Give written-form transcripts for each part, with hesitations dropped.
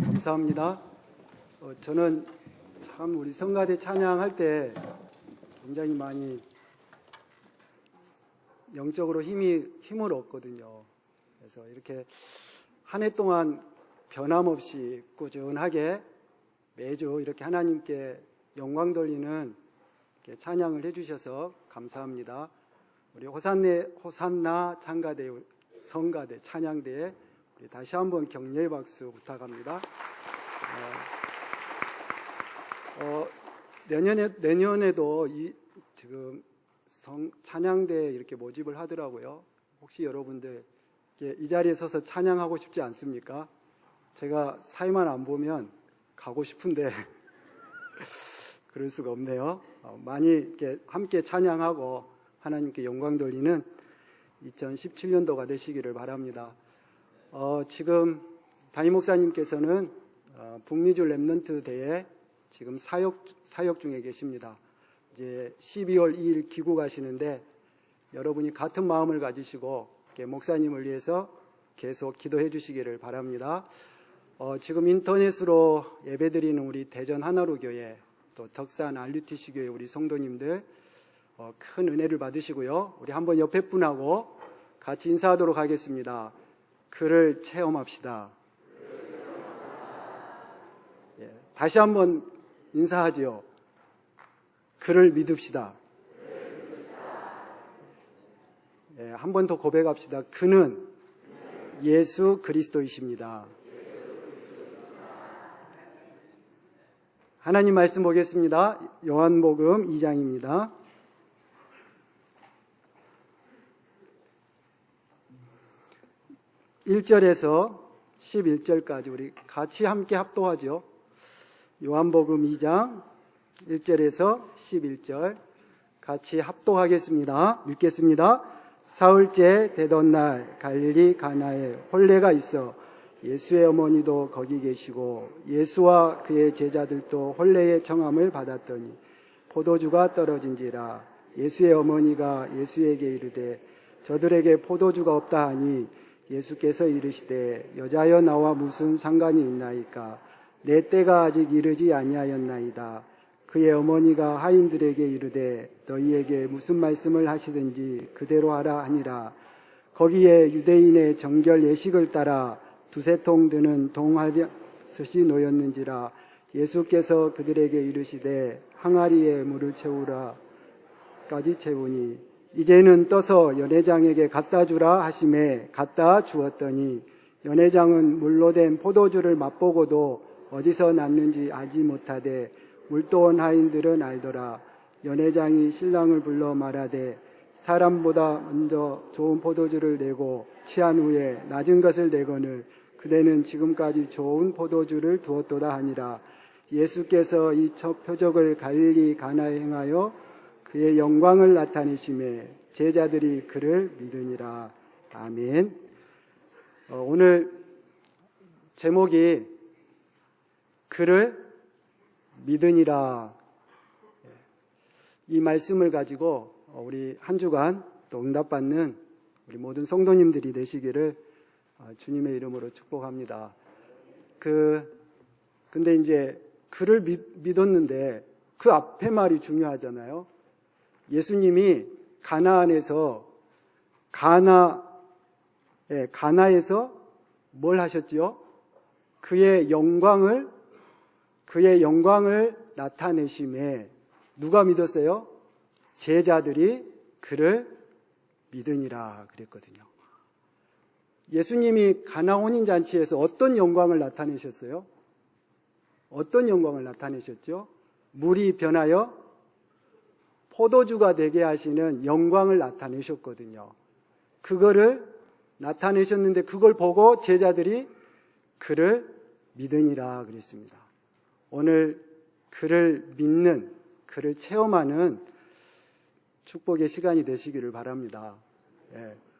감사합니다. 저는 참 우리 성가대 찬양할 때 굉장히 많이 영적으로 힘을 얻거든요. 그래서 이렇게 한 해 동안 변함없이 꾸준하게 매주 이렇게 하나님께 영광 돌리는 찬양을 해주셔서 감사합니다. 우리 호산나 성가대 찬양대에 우리 다시 한번 격려의 박수 부탁합니다. 내년에도 지금 찬양대에 이렇게 모집을 하더라고요. 혹시 여러분들 이 자리에 서서 찬양하고 싶지 않습니까? 제가 사회만 안 보면 가고 싶은데 그럴 수가 없네요. 많이 이렇게 함께 찬양하고 하나님께 영광 돌리는 2017년도가 되시기를 바랍니다. 지금 담임 목사님께서는 북미주 렘넌트 대회 지금 사역 중에 계십니다. 이제 12월 2일 귀국하시는데 여러분이 같은 마음을 가지시고 목사님을 위해서 계속 기도해 주시기를 바랍니다. 지금 인터넷으로 예배드리는 우리 대전 하나로 교회, 또 덕산 RUTC 교회 우리 성도님들 큰 은혜를 받으시고요. 우리 한번 옆에 분하고 같이 인사하도록 하겠습니다. 그를 체험합시다. 다시 한번 인사하지요. 그를 믿읍시다. 한 번 더 고백합시다. 그는 예수 그리스도이십니다. 하나님 말씀 보겠습니다. 요한복음 2장입니다. (1절에서) (11절까지) 우리 같이 함께 합독하죠. 요한복음 2장 1절에서 11절 같이 합독하겠습니다. 읽겠습니다. 사흘째 되던 날 갈릴리 가나에 혼례가 있어 예수의 어머니도 거기 계시고 예수와 그의 제자들도 혼례의 청함을 받았더니 포도주가 떨어진지라. 예수의 어머니가 예수에게 이르되 저들에게 포도주가 없다 하니 예수께서 이르시되 여자여 나와 무슨 상관이 있나이까. 내 때가 아직 이르지 아니하였나이다. 그의 어머니가 하인들에게 이르되 너희에게 무슨 말씀을 하시든지 그대로 하라 하니라. 거기에 유대인의 정결 예식을 따라 두세 통 드는 동할섯이 놓였는지라. 예수께서 그들에게 이르시되 항아리에 물을 채우라까지 채우니 이제는 떠서 연회장에게 갖다 주라 하시매 갖다 주었더니 연회장은 물로 된 포도주를 맛보고도 어디서 났는지 알지 못하되 물도온 하인들은 알더라. 연회장이 신랑을 불러 말하되 사람보다 먼저 좋은 포도주를 내고 취한 후에 낮은 것을 내거늘 그대는 지금까지 좋은 포도주를 두었도다 하니라. 예수께서 이 첫 표적을 갈릴리 가나에 행하여 그의 영광을 나타내심에 제자들이 그를 믿으니라. 아멘. 오늘 제목이 그를 믿으니라. 이 말씀을 가지고 우리 한 주간 또 응답받는 우리 모든 성도님들이 되시기를 주님의 이름으로 축복합니다. 근데 이제 그를 믿었는데 그 앞에 말이 중요하잖아요. 예수님이 가나안에서 가나에서 뭘 하셨지요? 그의 영광을 나타내심에 누가 믿었어요? 제자들이 그를 믿으니라 그랬거든요. 예수님이 가나 혼인잔치에서 어떤 영광을 나타내셨어요? 어떤 영광을 나타내셨죠? 물이 변하여 포도주가 되게 하시는 영광을 나타내셨거든요. 그거를 나타내셨는데 그걸 보고 제자들이 그를 믿으니라 그랬습니다. 오늘 그를 믿는, 그를 체험하는 축복의 시간이 되시기를 바랍니다.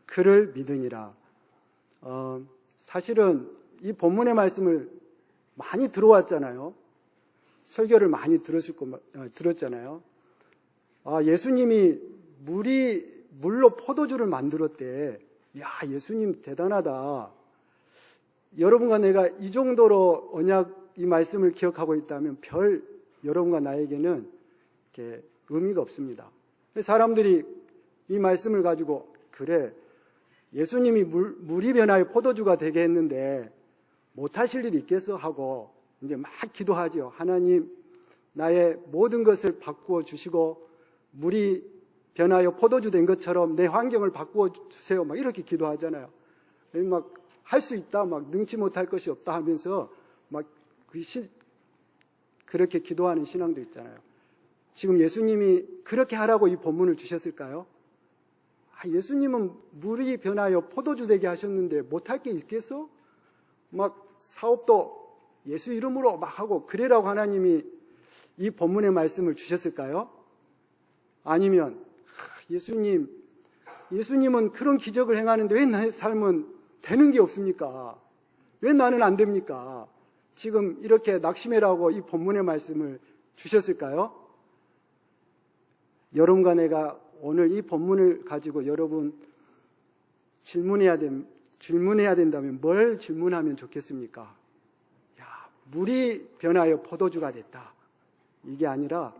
그를 믿으니라. 사실은 이 본문의 말씀을 많이 들어왔잖아요. 설교를 많이 들었잖아요. 예수님이 물로 포도주를 만들었대. 야, 예수님 대단하다. 여러분과 내가 이 정도로 언약 이 말씀을 기억하고 있다면 별 여러분과 나에게는 이렇게 의미가 없습니다. 사람들이 이 말씀을 가지고 그래 예수님이 물이 변하여 포도주가 되게 했는데 못하실 일이 있겠어 하고 이제 막 기도하죠. 하나님 나의 모든 것을 바꾸어 주시고 물이 변하여 포도주 된 것처럼 내 환경을 바꾸어 주세요. 막 이렇게 기도하잖아요. 막 할 수 있다, 막 능치 못할 것이 없다 하면서 막 그렇게 기도하는 신앙도 있잖아요. 지금 예수님이 그렇게 하라고 이 본문을 주셨을까요? 예수님은 물이 변하여 포도주 되게 하셨는데 못할 게 있겠어? 막 사업도 예수 이름으로 막 하고 그래라고 하나님이 이 본문의 말씀을 주셨을까요? 아니면 예수님은 그런 기적을 행하는데 왜 나의 삶은 되는 게 없습니까? 왜 나는 안 됩니까? 지금 이렇게 낙심해라고 이 본문의 말씀을 주셨을까요? 여러분과 내가 오늘 이 본문을 가지고 여러분 질문해야 된다면 뭘 질문하면 좋겠습니까? 물이 변하여 포도주가 됐다. 이게 아니라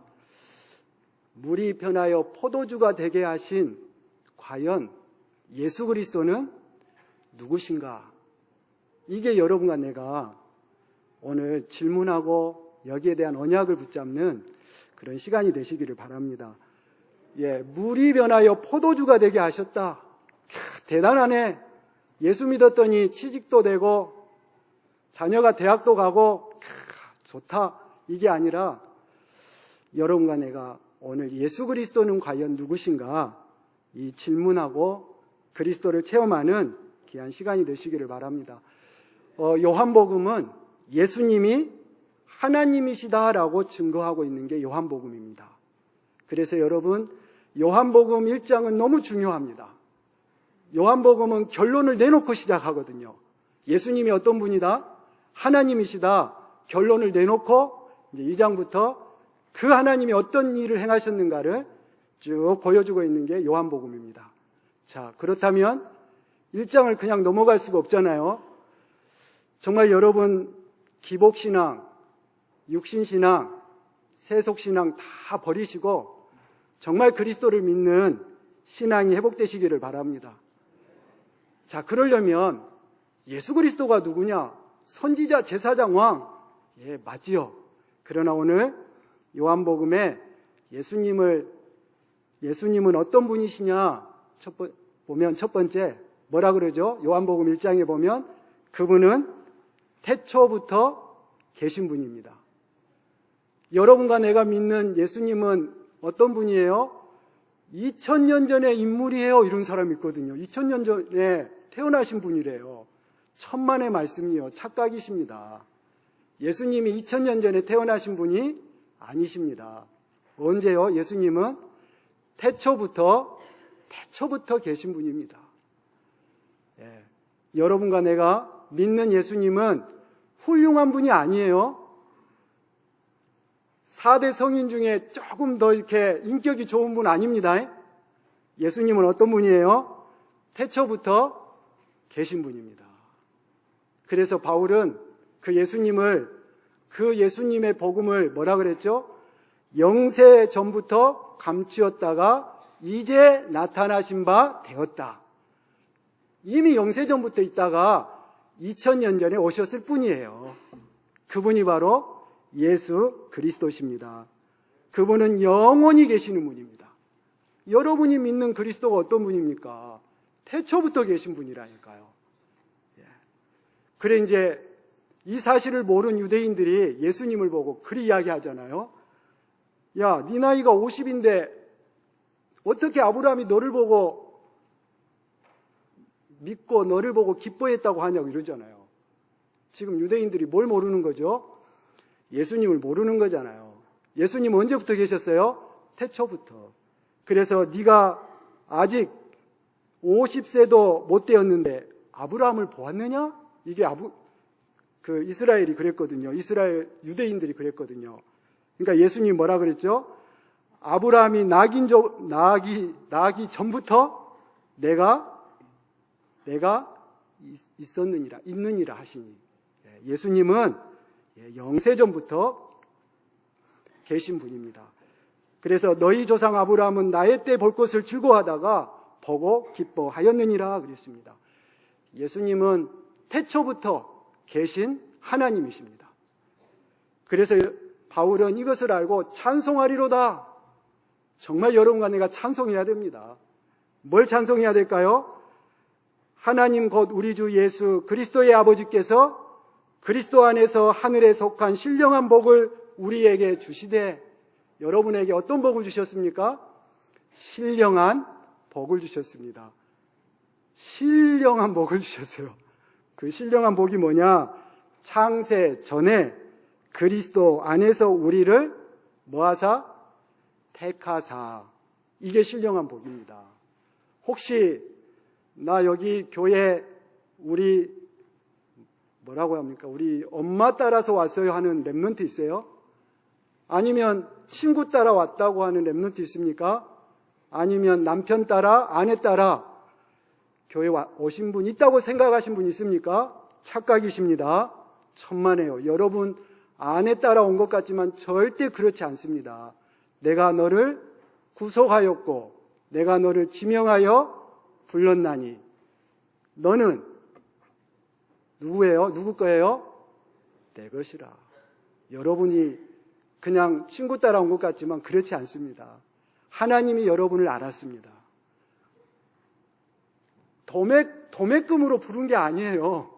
물이 변하여 포도주가 되게 하신 과연 예수 그리스도는 누구신가? 이게 여러분과 내가 오늘 질문하고 여기에 대한 언약을 붙잡는 그런 시간이 되시기를 바랍니다. 물이 변하여 포도주가 되게 하셨다. 대단하네. 예수 믿었더니 취직도 되고 자녀가 대학도 가고 좋다. 이게 아니라 여러분과 내가 오늘 예수 그리스도는 과연 누구신가? 이 질문하고 그리스도를 체험하는 귀한 시간이 되시기를 바랍니다. 요한복음은 예수님이 하나님이시다라고 증거하고 있는 게 요한복음입니다. 그래서 여러분 요한복음 1장은 너무 중요합니다. 요한복음은 결론을 내놓고 시작하거든요. 예수님이 어떤 분이다? 하나님이시다. 결론을 내놓고 이제 2장부터 그 하나님이 어떤 일을 행하셨는가를 쭉 보여주고 있는 게 요한복음입니다. 자, 그렇다면 1장을 그냥 넘어갈 수가 없잖아요. 정말 여러분 기복신앙, 육신신앙, 세속신앙 다 버리시고 정말 그리스도를 믿는 신앙이 회복되시기를 바랍니다. 자, 그러려면 예수 그리스도가 누구냐? 선지자, 제사장, 왕. 맞지요. 그러나 오늘 요한복음에 예수님은 어떤 분이시냐? 보면 첫 번째 뭐라 그러죠? 요한복음 1장에 보면 그분은 태초부터 계신 분입니다. 여러분과 내가 믿는 예수님은 어떤 분이에요? 2000년 전의 인물이에요. 이런 사람이 있거든요. 2000년 전에 태어나신 분이래요. 천만의 말씀이요. 착각이십니다. 예수님이 2000년 전에 태어나신 분이 아니십니다. 언제요? 예수님은 태초부터 계신 분입니다. 여러분과 내가 믿는 예수님은 훌륭한 분이 아니에요. 4대 성인 중에 조금 더 이렇게 인격이 좋은 분 아닙니다. 예수님은 어떤 분이에요? 태초부터 계신 분입니다. 그래서 바울은 그 예수님의 복음을 뭐라 그랬죠? 영세 전부터 감추었다가 이제 나타나신 바 되었다. 이미 영세전부터 있다가 2000년 전에 오셨을 뿐이에요. 그분이 바로 예수 그리스도십니다. 그분은 영원히 계시는 분입니다. 여러분이 믿는 그리스도가 어떤 분입니까? 태초부터 계신 분이라니까요. 그래 이제 이 사실을 모르는 유대인들이 예수님을 보고 그리 이야기하잖아요. 야, 네 나이가 50인데 어떻게 아브라함이 너를 보고 믿고 너를 보고 기뻐했다고 하냐고 이러잖아요. 지금 유대인들이 뭘 모르는 거죠? 예수님을 모르는 거잖아요. 예수님 언제부터 계셨어요? 태초부터. 그래서 네가 아직 50세도 못 되었는데 아브라함을 보았느냐? 이게 이스라엘이 그랬거든요. 이스라엘 유대인들이 그랬거든요. 그러니까 예수님 뭐라 그랬죠? 아브라함이 나기 전부터 내가 있느니라 하시니. 예수님은 영세전부터 계신 분입니다. 그래서 너희 조상 아브라함은 나의 때 볼 것을 즐거워하다가 보고 기뻐하였느니라 그랬습니다. 예수님은 태초부터 계신 하나님이십니다. 그래서 바울은 이것을 알고 찬송하리로다. 정말 여러분과 내가 찬송해야 됩니다. 뭘 찬송해야 될까요? 하나님 곧 우리 주 예수 그리스도의 아버지께서 그리스도 안에서 하늘에 속한 신령한 복을 우리에게 주시되, 여러분에게 어떤 복을 주셨습니까? 신령한 복을 주셨습니다. 신령한 복을 주셨어요. 그 신령한 복이 뭐냐? 창세 전에 그리스도 안에서 우리를 뭐하사? 택하사. 이게 신령한 복입니다. 혹시 나 여기 교회 우리 뭐라고 합니까? 우리 엄마 따라서 왔어요 하는 랩런트 있어요? 아니면 친구 따라 왔다고 하는 랩런트 있습니까? 아니면 남편 따라, 아내 따라 교회 오신 분 있다고 생각하신 분 있습니까? 착각이십니다. 천만에요. 여러분 아내 따라 온 것 같지만 절대 그렇지 않습니다. 내가 너를 구속하였고 내가 너를 지명하여 불렀나니. 너는 누구예요? 누구 거예요? 내 것이라. 여러분이 그냥 친구 따라 온 것 같지만 그렇지 않습니다. 하나님이 여러분을 알았습니다. 도매금으로 부른 게 아니에요.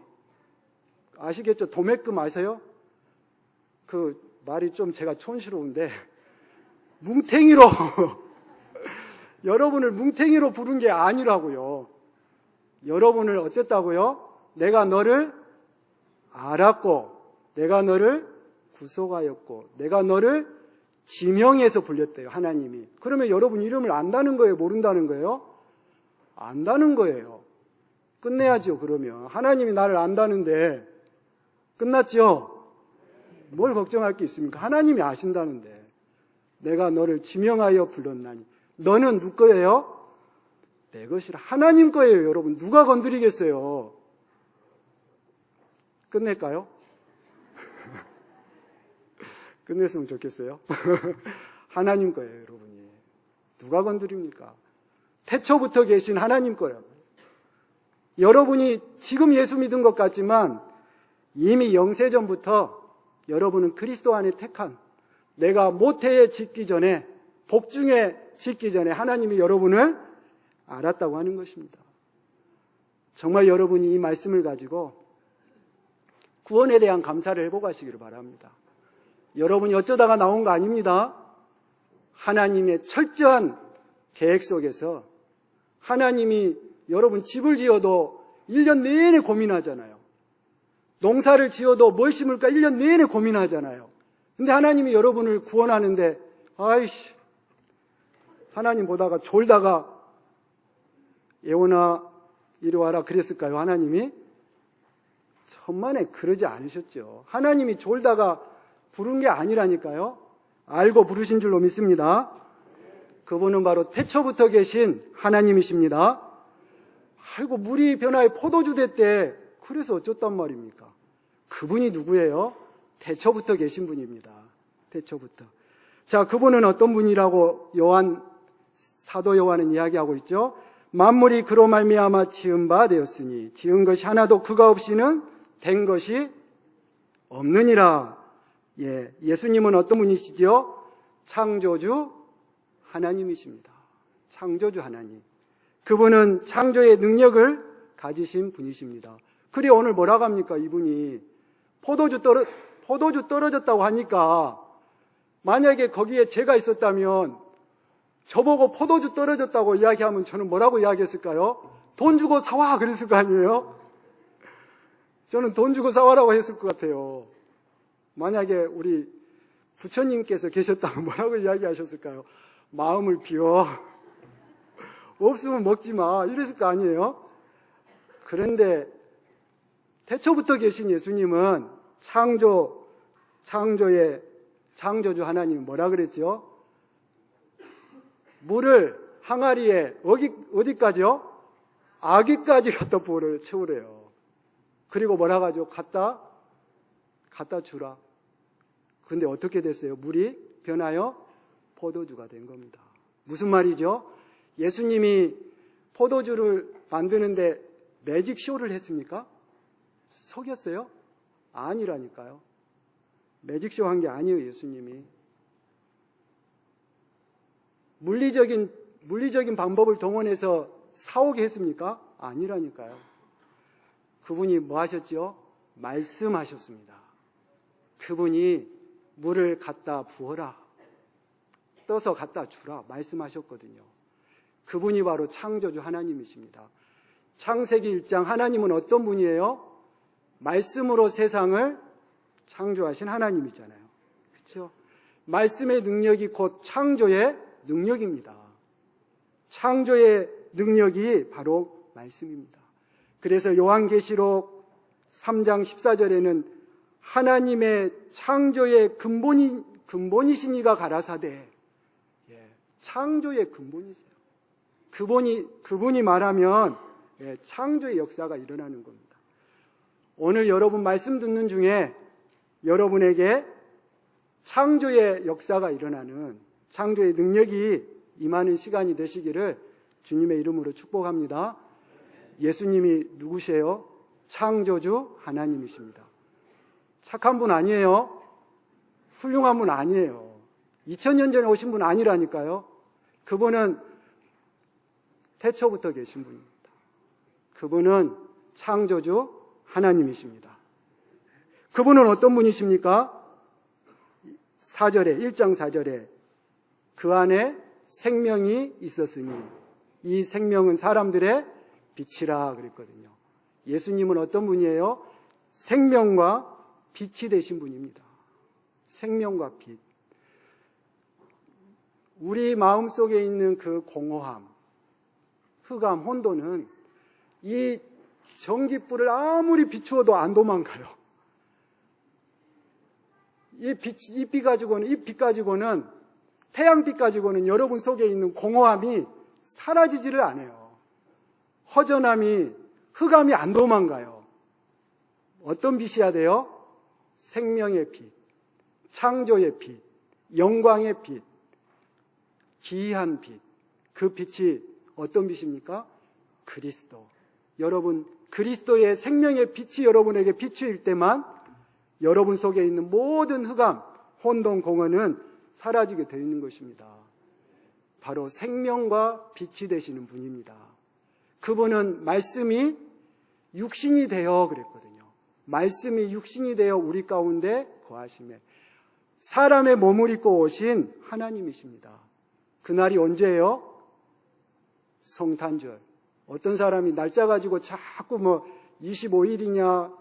아시겠죠? 도매금 아세요? 그 말이 좀 제가 촌스러운데 뭉탱이로 여러분을 뭉탱이로 부른 게 아니라고요. 여러분을 어쨌다고요? 내가 너를 알았고 내가 너를 구속하였고 내가 너를 지명해서 불렸대요. 하나님이. 그러면 여러분 이름을 안다는 거예요? 모른다는 거예요? 안다는 거예요. 끝내야죠. 그러면 하나님이 나를 안다는데 끝났죠? 뭘 걱정할 게 있습니까? 하나님이 아신다는데. 내가 너를 지명하여 불렀나니. 너는 누구 거예요? 내 것이라. 하나님 거예요. 여러분 누가 건드리겠어요? 끝낼까요? 끝냈으면 좋겠어요. 하나님 거예요. 여러분이. 누가 건드립니까? 태초부터 계신 하나님 거예요. 여러분이 지금 예수 믿은 것 같지만 이미 영세전부터 여러분은 그리스도 안에 택한, 내가 모태에 짓기 전에, 복중에 짓기 전에 하나님이 여러분을 알았다고 하는 것입니다. 정말 여러분이 이 말씀을 가지고 구원에 대한 감사를 해보가시기를 바랍니다. 여러분이 어쩌다가 나온 거 아닙니다. 하나님의 철저한 계획 속에서 하나님이 여러분 집을 지어도 1년 내내 고민하잖아요. 농사를 지어도 뭘 심을까 1년 내내 고민하잖아요. 근데 하나님이 여러분을 구원하는데 아이씨 하나님 보다가 졸다가 예원아 이리 와라 그랬을까요? 하나님이? 천만에 그러지 않으셨죠. 하나님이 졸다가 부른 게 아니라니까요. 알고 부르신 줄로 믿습니다. 그분은 바로 태초부터 계신 하나님이십니다. 아이고 물이 변화해 포도주 됐대. 그래서 어쩌단 말입니까? 그분이 누구예요? 태초부터 계신 분입니다. 태초부터. 자, 그분은 어떤 분이라고 사도 요한은 이야기하고 있죠. 만물이 그로 말미암아 지은 바 되었으니 지은 것이 하나도 그가 없이는 된 것이 없느니라. 예수님은 어떤 분이시죠? 창조주 하나님이십니다. 창조주 하나님. 그분은 창조의 능력을 가지신 분이십니다. 그래 오늘 뭐라고 합니까? 이분이 포도주 떨어졌다고 하니까 만약에 거기에 제가 있었다면 저보고 포도주 떨어졌다고 이야기하면 저는 뭐라고 이야기했을까요? 돈 주고 사와 그랬을 거 아니에요? 저는 돈 주고 사와라고 했을 것 같아요. 만약에 우리 부처님께서 계셨다면 뭐라고 이야기하셨을까요? 마음을 비워. 없으면 먹지 마. 이랬을 거 아니에요? 그런데 태초부터 계신 예수님은 창조주 하나님 뭐라 그랬죠? 물을 항아리에 어디까지요? 아기까지 갖다 채우래요. 그리고 뭐라고 하죠? 갖다 주라. 근데 어떻게 됐어요? 물이 변하여 포도주가 된 겁니다. 무슨 말이죠? 예수님이 포도주를 만드는데 매직쇼를 했습니까? 속였어요? 아니라니까요. 매직쇼 한 게 아니에요, 예수님이. 물리적인 방법을 동원해서 사오게 했습니까? 아니라니까요. 그분이 뭐 하셨죠? 말씀하셨습니다. 그분이 물을 갖다 부어라. 떠서 갖다 주라. 말씀하셨거든요. 그분이 바로 창조주 하나님이십니다. 창세기 1장 하나님은 어떤 분이에요? 말씀으로 세상을 창조하신 하나님이잖아요. 그렇죠? 말씀의 능력이 곧 창조의 능력입니다. 창조의 능력이 바로 말씀입니다. 그래서 요한계시록 3장 14절에는 하나님의 창조의 근본이신 이가 가라사대, 창조의 근본이세요. 그분이 말하면 창조의 역사가 일어나는 겁니다. 오늘 여러분 말씀 듣는 중에 여러분에게 창조의 역사가 일어나는, 창조의 능력이 임하는 시간이 되시기를 주님의 이름으로 축복합니다. 예수님이 누구세요? 창조주 하나님이십니다. 착한 분 아니에요. 훌륭한 분 아니에요. 2000년 전에 오신 분 아니라니까요. 그분은 태초부터 계신 분입니다. 그분은 창조주 하나님이십니다. 그분은 어떤 분이십니까? 1장 4절에 그 안에 생명이 있었으니 이 생명은 사람들의 빛이라 그랬거든요. 예수님은 어떤 분이에요? 생명과 빛이 되신 분입니다. 생명과 빛. 우리 마음속에 있는 그 공허함, 흑암, 혼돈은 이 전깃불을 아무리 비추어도 안 도망가요. 이 빛 가지고는, 태양빛 가지고는 여러분 속에 있는 공허함이 사라지지를 않아요. 허전함이, 흑암이 안 도망가요. 어떤 빛이야 돼요? 생명의 빛, 창조의 빛, 영광의 빛, 기이한 빛. 그 빛이 어떤 빛입니까? 그리스도. 여러분, 그리스도의 생명의 빛이 여러분에게 비추일 때만 여러분 속에 있는 모든 흑암, 혼돈, 공허는 사라지게 되어 있는 것입니다. 바로 생명과 빛이 되시는 분입니다. 그분은 말씀이 육신이 되어 그랬거든요. 말씀이 육신이 되어 우리 가운데 거하심에 사람의 몸을 입고 오신 하나님이십니다. 그날이 언제예요? 성탄절. 어떤 사람이 날짜 가지고 자꾸 25일이냐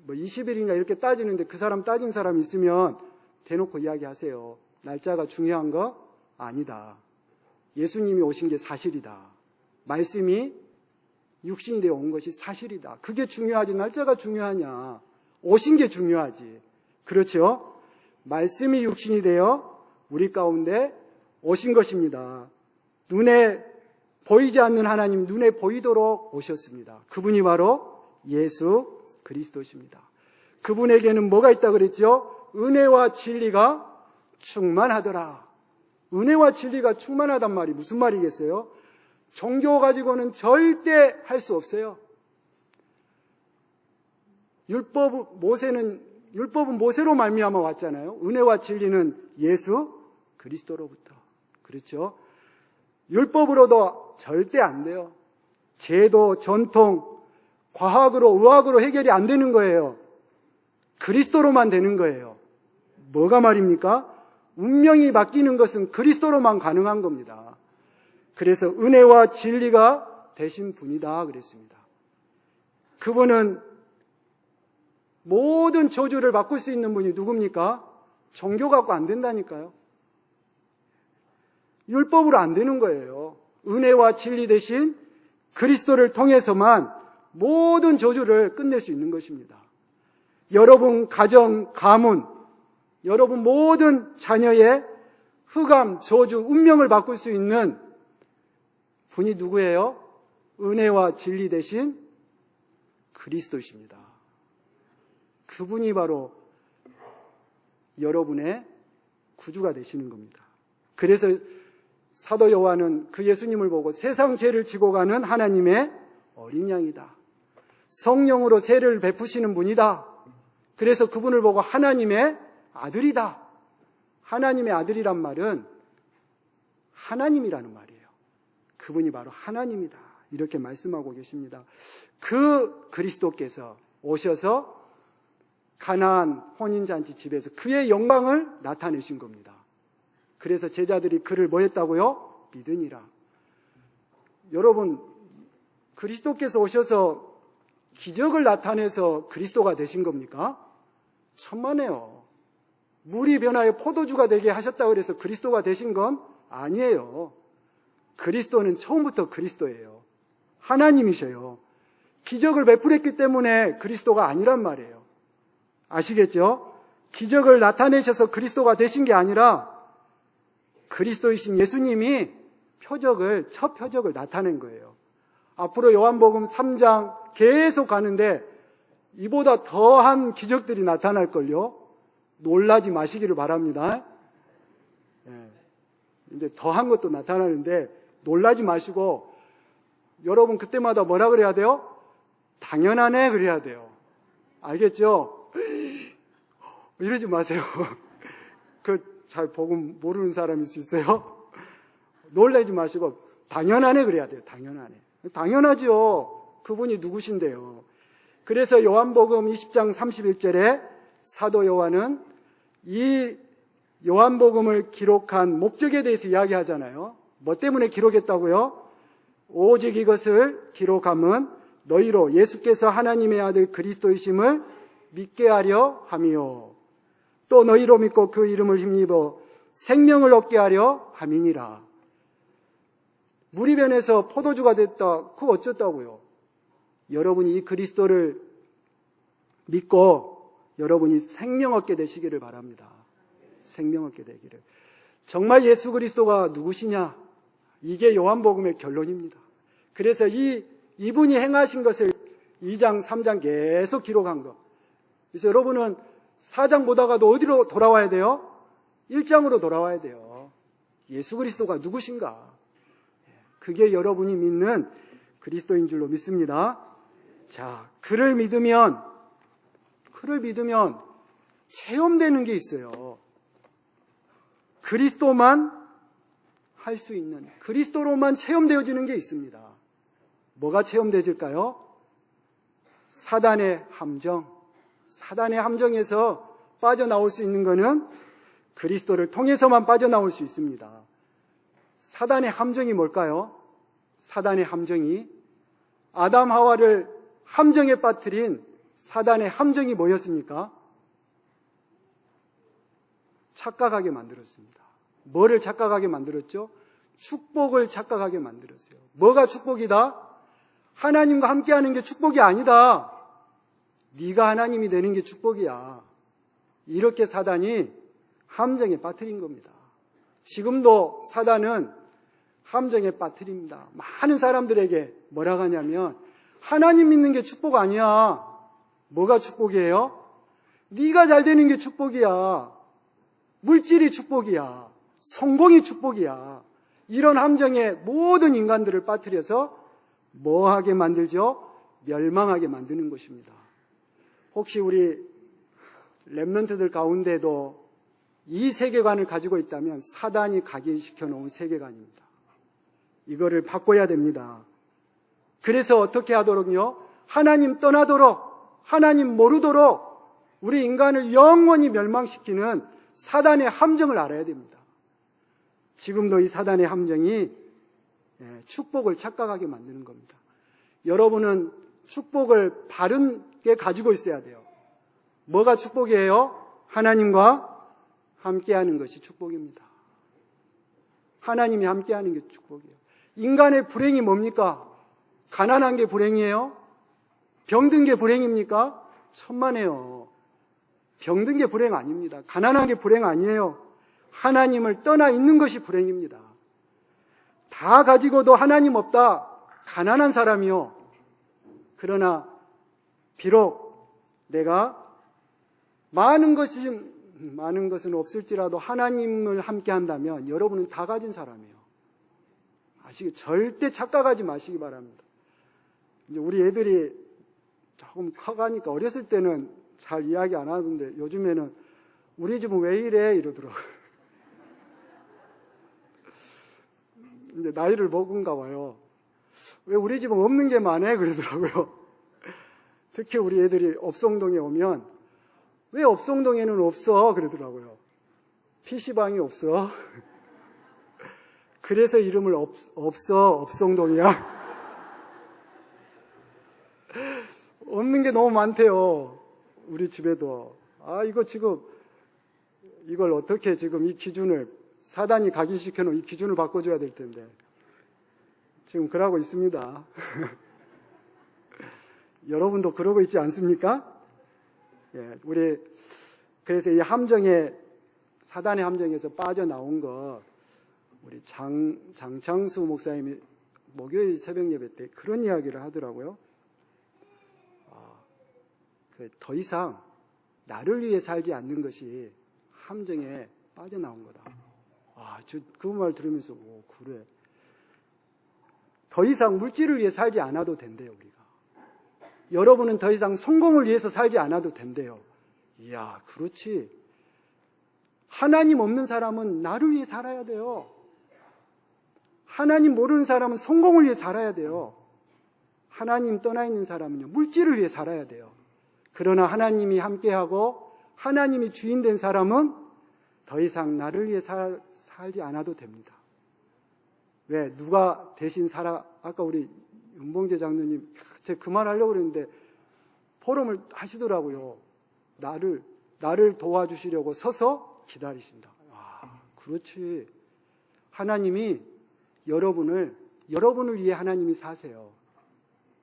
20일이냐 이렇게 따지는데, 그 사람 따진 사람 있으면 대놓고 이야기하세요. 날짜가 중요한 거 아니다. 예수님이 오신 게 사실이다. 말씀이 육신이 되어 온 것이 사실이다. 그게 중요하지 날짜가 중요하냐. 오신 게 중요하지. 그렇죠? 말씀이 육신이 되어 우리 가운데 오신 것입니다. 눈에 보이지 않는 하나님, 눈에 보이도록 오셨습니다. 그분이 바로 예수 그리스도십니다. 그분에게는 뭐가 있다 그랬죠? 은혜와 진리가 충만하더라. 은혜와 진리가 충만하단 말이 무슨 말이겠어요? 종교 가지고는 절대 할 수 없어요. 율법은 모세로 말미암아 왔잖아요. 은혜와 진리는 예수 그리스도로부터. 그렇죠? 율법으로도 절대 안 돼요. 제도, 전통, 과학으로, 의학으로 해결이 안 되는 거예요. 그리스도로만 되는 거예요. 뭐가 말입니까? 운명이 바뀌는 것은 그리스도로만 가능한 겁니다. 그래서 은혜와 진리가 되신 분이다 그랬습니다. 그분은 모든 저주를 바꿀 수 있는 분이 누굽니까? 종교 갖고 안 된다니까요. 율법으로 안 되는 거예요. 은혜와 진리 대신 그리스도를 통해서만 모든 저주를 끝낼 수 있는 것입니다. 여러분 가정, 가문, 여러분 모든 자녀의 흑암, 저주, 운명을 바꿀 수 있는 분이 누구예요? 은혜와 진리 대신 그리스도십니다. 그분이 바로 여러분의 구주가 되시는 겁니다. 그래서 사도 요한은 그 예수님을 보고 세상 죄를 지고 가는 하나님의 어린 양이다. 성령으로 세례를 베푸시는 분이다. 그래서 그분을 보고 하나님의 아들이다. 하나님의 아들이란 말은 하나님이라는 말이에요. 그분이 바로 하나님이다. 이렇게 말씀하고 계십니다. 그 그리스도께서 오셔서 가나안 혼인잔치 집에서 그의 영광을 나타내신 겁니다. 그래서 제자들이 그를 뭐 했다고요? 믿으니라. 여러분, 그리스도께서 오셔서 기적을 나타내서 그리스도가 되신 겁니까? 천만에요. 물이 변하여 포도주가 되게 하셨다고 해서 그리스도가 되신 건 아니에요. 그리스도는 처음부터 그리스도예요. 하나님이셔요. 기적을 베풀었기 때문에 그리스도가 아니란 말이에요. 아시겠죠? 기적을 나타내셔서 그리스도가 되신 게 아니라 그리스도이신 예수님이 첫 표적을 나타낸 거예요. 앞으로 요한복음 3장 계속 가는데 이보다 더한 기적들이 나타날걸요. 놀라지 마시기를 바랍니다. 이제 더한 것도 나타나는데 놀라지 마시고 여러분 그때마다 뭐라 그래야 돼요? 당연하네 그래야 돼요. 알겠죠? 이러지 마세요. 잘 복음 모르는 사람일 수 있어요. 놀라지 마시고 당연하네 그래야 돼요. 당연하네. 당연하죠. 그분이 누구신데요. 그래서 요한복음 20장 31절에 사도 요한은 이 요한복음을 기록한 목적에 대해서 이야기하잖아요. 뭐 때문에 기록했다고요? 오직 이것을 기록함은 너희로 예수께서 하나님의 아들 그리스도이심을 믿게 하려 함이요. 또 너희로 믿고 그 이름을 힘입어 생명을 얻게 하려 함이니라. 물이 변해서 포도주가 됐다. 그거 어쩌다고요? 여러분이 이 그리스도를 믿고 여러분이 생명 얻게 되시기를 바랍니다. 생명 얻게 되기를. 정말 예수 그리스도가 누구시냐? 이게 요한복음의 결론입니다. 그래서 이분이 행하신 것을 2장, 3장 계속 기록한 거. 그래서 여러분은 4장 보다가도 어디로 돌아와야 돼요? 1장으로 돌아와야 돼요. 예수 그리스도가 누구신가? 그게 여러분이 믿는 그리스도인 줄로 믿습니다. 자, 그를 믿으면 체험되는 게 있어요. 그리스도만 할 수 있는, 그리스도로만 체험되어지는 게 있습니다. 뭐가 체험되질까요? 사단의 함정에서 빠져나올 수 있는 것은 그리스도를 통해서만 빠져나올 수 있습니다. 사단의 함정이 뭘까요? 사단의 함정이 아담 하와를 함정에 빠뜨린 사단의 함정이 뭐였습니까? 착각하게 만들었습니다. 뭐를 착각하게 만들었죠? 축복을 착각하게 만들었어요. 뭐가 축복이다? 하나님과 함께하는 게 축복이 아니다. 네가 하나님이 되는 게 축복이야. 이렇게 사단이 함정에 빠뜨린 겁니다. 지금도 사단은 함정에 빠뜨립니다. 많은 사람들에게 뭐라고 하냐면 하나님 믿는 게 축복 아니야. 뭐가 축복이에요? 네가 잘 되는 게 축복이야. 물질이 축복이야. 성공이 축복이야. 이런 함정에 모든 인간들을 빠뜨려서 뭐하게 만들죠? 멸망하게 만드는 것입니다. 혹시 우리 렘넌트들 가운데도 이 세계관을 가지고 있다면 사단이 각인시켜 놓은 세계관입니다. 이거를 바꿔야 됩니다. 그래서 어떻게 하도록요? 하나님 떠나도록, 하나님 모르도록 우리 인간을 영원히 멸망시키는 사단의 함정을 알아야 됩니다. 지금도 이 사단의 함정이 축복을 착각하게 만드는 겁니다. 여러분은 축복을 바르게 가지고 있어야 돼요. 뭐가 축복이에요? 하나님과 함께하는 것이 축복입니다. 하나님이 함께하는 게 축복이에요. 인간의 불행이 뭡니까? 가난한 게 불행이에요? 병든 게 불행입니까? 천만에요. 병든 게 불행 아닙니다. 가난한 게 불행 아니에요. 하나님을 떠나 있는 것이 불행입니다. 다 가지고도 하나님 없다. 가난한 사람이요. 그러나 비록 내가 많은 것은 없을지라도 하나님을 함께 한다면 여러분은 다 가진 사람이에요. 아시겠죠? 절대 착각하지 마시기 바랍니다. 이제 우리 애들이 조금 커가니까 어렸을 때는 잘 이야기 안 하던데 요즘에는 우리 집은 왜 이래? 이러더라고요. 이제 나이를 먹은가 봐요. 왜 우리 집은 없는 게 많아? 그러더라고요. 특히 우리 애들이 업송동에 오면 왜 업송동에는 없어? 그러더라고요. PC방이 없어. 그래서 이름을 업송동이야. 없는 게 너무 많대요. 우리 집에도. 이거 지금 이걸 어떻게 지금 이 기준을 사단이 각인시켜놓은 이 기준을 바꿔줘야 될 텐데 지금 그러고 있습니다. 여러분도 그러고 있지 않습니까? 예, 우리 그래서 이 함정에 사단의 함정에서 빠져나온 거 우리 장창수 목사님이 목요일 새벽 예배 때 그런 이야기를 하더라고요. 더 이상 나를 위해 살지 않는 것이 함정에 빠져나온 거다. 그 말 들으면서 그래. 더 이상 물질을 위해 살지 않아도 된대요, 우리가. 여러분은 더 이상 성공을 위해서 살지 않아도 된대요. 이야, 그렇지. 하나님 없는 사람은 나를 위해 살아야 돼요. 하나님 모르는 사람은 성공을 위해 살아야 돼요. 하나님 떠나 있는 사람은요, 물질을 위해 살아야 돼요. 그러나 하나님이 함께하고 하나님이 주인 된 사람은 더 이상 나를 위해 살지 않아도 됩니다. 왜? 누가 대신 아까 우리 윤봉재 장로님, 제가 그 말 하려고 그랬는데 포럼을 하시더라고요. 나를 도와주시려고 서서 기다리신다. 그렇지. 하나님이 여러분을 위해 하나님이 사세요.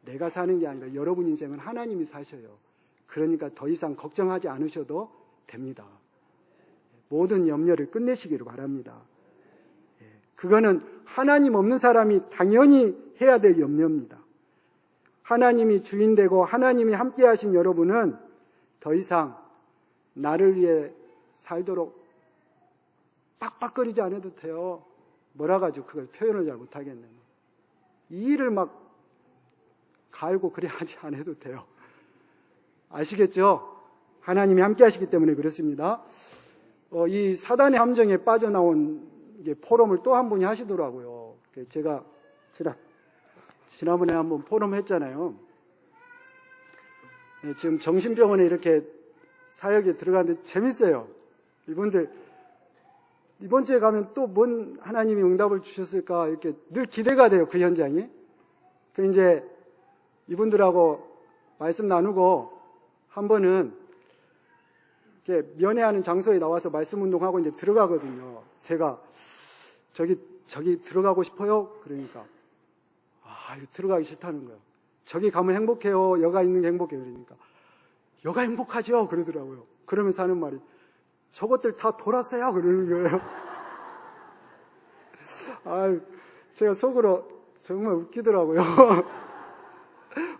내가 사는 게 아니라 여러분 인생은 하나님이 사셔요. 그러니까 더 이상 걱정하지 않으셔도 됩니다. 모든 염려를 끝내시기를 바랍니다. 그거는 하나님 없는 사람이 당연히 해야 될 염려입니다. 하나님이 주인 되고 하나님이 함께 하신 여러분은 더 이상 나를 위해 살도록 빡빡거리지 않아도 돼요. 뭐라 가지고 그걸 표현을 잘 못하겠네요. 이 일을 막 갈고 그래 하지 않아도 돼요. 아시겠죠? 하나님이 함께 하시기 때문에 그렇습니다. 이 사단의 함정에 빠져나온 포럼을 또 한 분이 하시더라고요. 제가 지난번에 한번 포럼 했잖아요. 지금 정신병원에 이렇게 사역에 들어갔는데 재밌어요. 이분들 이번 주에 가면 또 뭔 하나님이 응답을 주셨을까 이렇게 늘 기대가 돼요. 그 현장이. 그 이제 이분들하고 말씀 나누고 한 번은 이렇게 면회하는 장소에 나와서 말씀 운동하고 이제 들어가거든요. 제가 저기 들어가고 싶어요. 그러니까 들어가기 싫다는 거예요. 저기 가면 행복해요. 여가 있는 게 행복해요. 그러니까 여가 행복하죠. 그러더라고요. 그러면서 하는 말이 저것들 다 돌았어요. 그러는 거예요. 제가 속으로 정말 웃기더라고요.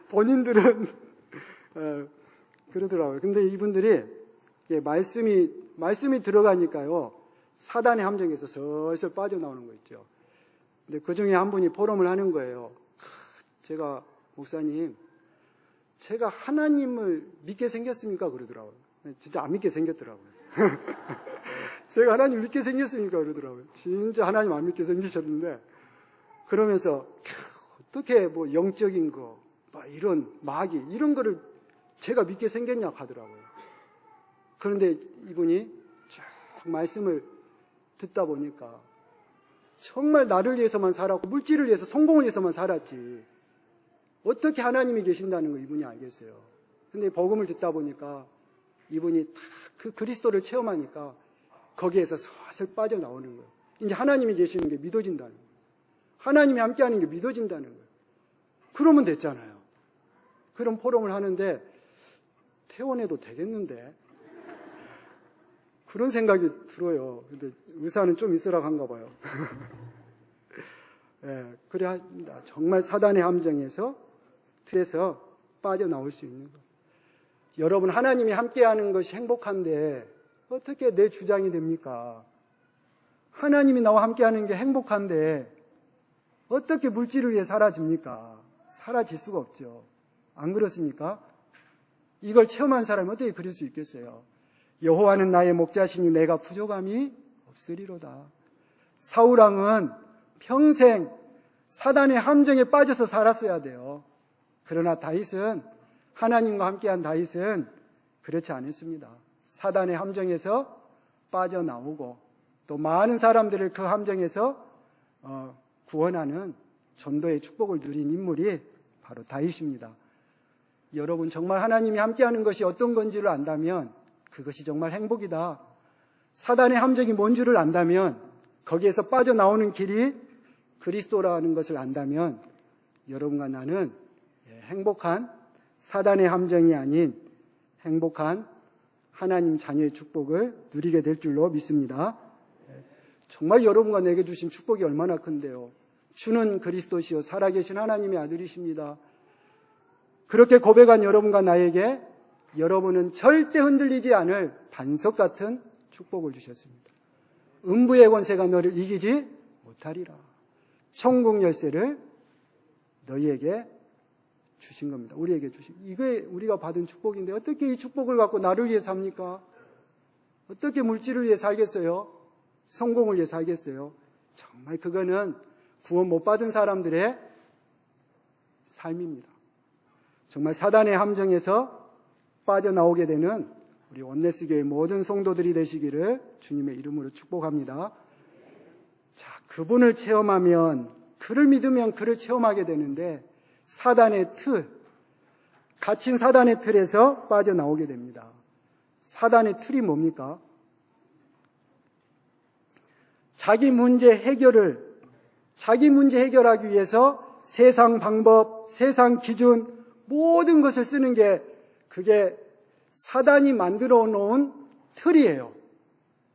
본인들은 그러더라고요. 근데 이분들이 말씀이 들어가니까요. 사단의 함정에서 슬슬 빠져나오는 거 있죠. 근데 그 중에 한 분이 포럼을 하는 거예요. 제가 목사님, 제가 하나님을 믿게 생겼습니까? 그러더라고요. 진짜 안 믿게 생겼더라고요. 제가 하나님 믿게 생겼습니까? 그러더라고요. 진짜 하나님 안 믿게 생기셨는데 그러면서 어떻게 뭐 영적인 거, 이런 마귀 이런 거를 제가 믿게 생겼냐 하더라고요. 그런데 이분이 쭉 말씀을 듣다 보니까 정말 나를 위해서만 살았고 물질을 위해서 성공을 위해서만 살았지 어떻게 하나님이 계신다는 거 이분이 알겠어요. 근데 복음을 듣다 보니까 이분이 다 그 그리스도를 체험하니까 거기에서 슬슬 빠져나오는 거예요. 이제 하나님이 계시는 게 믿어진다는 거예요. 하나님이 함께하는 게 믿어진다는 거예요. 그러면 됐잖아요. 그런 포럼을 하는데 퇴원해도 되겠는데 그런 생각이 들어요. 근데 의사는 좀 있으라고 한가 봐요. 그래 합니다. 정말 사단의 함정에서 틀에서 빠져나올 수 있는 것. 여러분, 하나님이 함께하는 것이 행복한데 어떻게 내 주장이 됩니까? 하나님이 나와 함께하는 게 행복한데 어떻게 물질을 위해 사라집니까? 사라질 수가 없죠. 안 그렇습니까? 이걸 체험한 사람이 어떻게 그럴 수 있겠어요? 여호와는 나의 목자시니 내가 부족함이 없으리로다. 사울왕은 평생 사단의 함정에 빠져서 살았어야 돼요. 그러나 다윗은, 하나님과 함께한 다윗은 그렇지 않았습니다. 사단의 함정에서 빠져나오고 또 많은 사람들을 그 함정에서 구원하는 전도의 축복을 누린 인물이 바로 다윗입니다. 여러분, 정말 하나님이 함께하는 것이 어떤 건지를 안다면 그것이 정말 행복이다. 사단의 함정이 뭔 줄을 안다면, 거기에서 빠져나오는 길이 그리스도라는 것을 안다면 여러분과 나는 행복한 사단의 함정이 아닌 행복한 하나님 자녀의 축복을 누리게 될 줄로 믿습니다. 정말 여러분과 내게 주신 축복이 얼마나 큰데요. 주는 그리스도시요 살아계신 하나님의 아들이십니다. 그렇게 고백한 여러분과 나에게 여러분은 절대 흔들리지 않을 반석 같은 축복을 주셨습니다. 음부의 권세가 너를 이기지 못하리라. 천국 열쇠를 너희에게 주신 겁니다. 우리에게 주신. 이게 우리가 받은 축복인데 어떻게 이 축복을 갖고 나를 위해 삽니까? 어떻게 물질을 위해 살겠어요? 성공을 위해 살겠어요? 정말 그거는 구원 못 받은 사람들의 삶입니다. 정말 사단의 함정에서 빠져나오게 되는 우리 온네스교의 모든 성도들이 되시기를 주님의 이름으로 축복합니다. 자, 그분을 체험하면, 그를 믿으면 그를 체험하게 되는데 사단의 틀, 갇힌 사단의 틀에서 빠져나오게 됩니다. 사단의 틀이 뭡니까? 자기 문제 해결하기 위해서 세상 방법, 세상 기준, 모든 것을 쓰는 게 그게 사단이 만들어 놓은 틀이에요.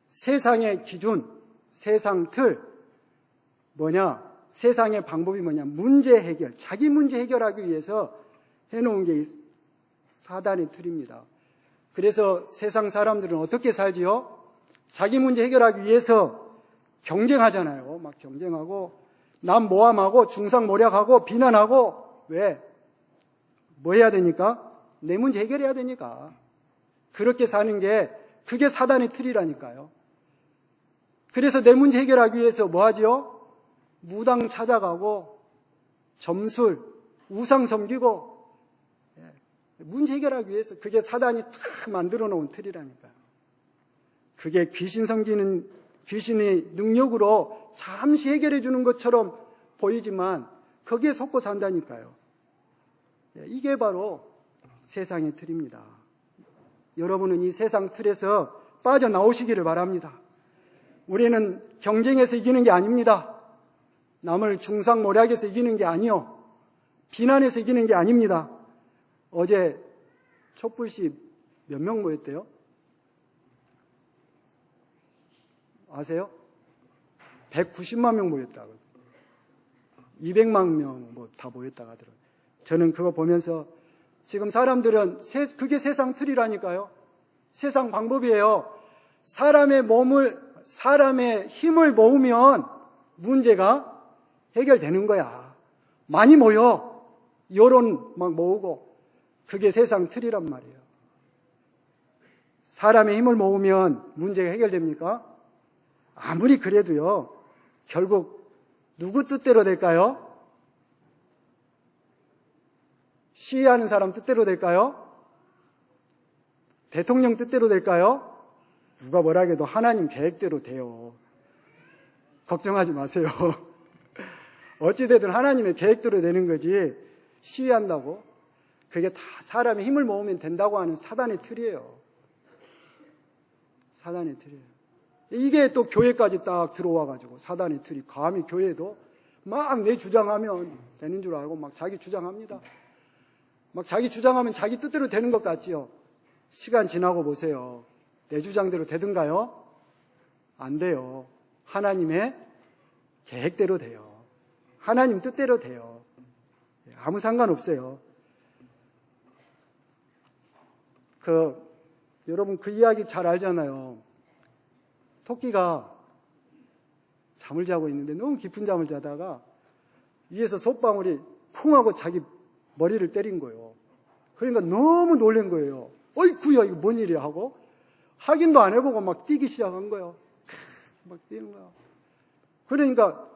세상의 기준, 세상 틀. 뭐냐? 세상의 방법이 뭐냐? 문제 해결, 자기 문제 해결하기 위해서 해놓은 게 사단의 틀입니다. 그래서 세상 사람들은 어떻게 살지요? 자기 문제 해결하기 위해서 경쟁하잖아요. 막 경쟁하고 남 모함하고 중상모략하고 비난하고. 왜? 뭐 해야 되니까? 내 문제 해결해야 되니까. 그렇게 사는 게 그게 사단의 틀이라니까요. 그래서 내 문제 해결하기 위해서 뭐 하지요? 무당 찾아가고 점술, 우상 섬기고. 문제 해결하기 위해서. 그게 사단이 탁 만들어 놓은 틀이라니까요. 그게 귀신 섬기는 귀신의 능력으로 잠시 해결해 주는 것처럼 보이지만 거기에 속고 산다니까요. 이게 바로 세상의 틀입니다. 여러분은 이 세상 틀에서 빠져나오시기를 바랍니다. 우리는 경쟁에서 이기는 게 아닙니다. 남을 중상모략에서 이기는 게 아니요. 비난에서 이기는 게 아닙니다. 어제 촛불시 몇 명 모였대요? 아세요? 190만 명 모였다고. 200만 명 뭐 다 모였다고 하더라고요. 저는 그거 보면서 지금 사람들은 그게 세상 틀이라니까요. 세상 방법이에요. 사람의 힘을 모으면 문제가 해결되는 거야. 많이 모여. 여론 막 모으고. 그게 세상 틀이란 말이에요. 사람의 힘을 모으면 문제가 해결됩니까? 아무리 그래도요, 결국 누구 뜻대로 될까요? 시위하는 사람 뜻대로 될까요? 대통령 뜻대로 될까요? 누가 뭐라 해도 하나님 계획대로 돼요. 걱정하지 마세요. 어찌되든 하나님의 계획대로 되는 거지, 시위한다고? 그게 다 사람의 힘을 모으면 된다고 하는 사단의 틀이에요. 사단의 틀이에요. 이게 또 교회까지 딱 들어와가지고 사단의 틀이 감히 교회도 막 내 주장하면 되는 줄 알고 막 자기 주장합니다. 막 자기 주장하면 자기 뜻대로 되는 것 같지요. 시간 지나고 보세요. 내 주장대로 되든가요? 안 돼요. 하나님의 계획대로 돼요. 하나님 뜻대로 돼요. 아무 상관없어요. 여러분 그 이야기 잘 알잖아요. 토끼가 잠을 자고 있는데 너무 깊은 잠을 자다가 위에서 솥방울이 쿵 하고 자기 머리를 때린 거예요. 그러니까 너무 놀란 거예요. 어이쿠야, 이거 뭔 일이야 하고 확인도 안 해보고 막 뛰기 시작한 거예요. 막 뛰는 거야. 그러니까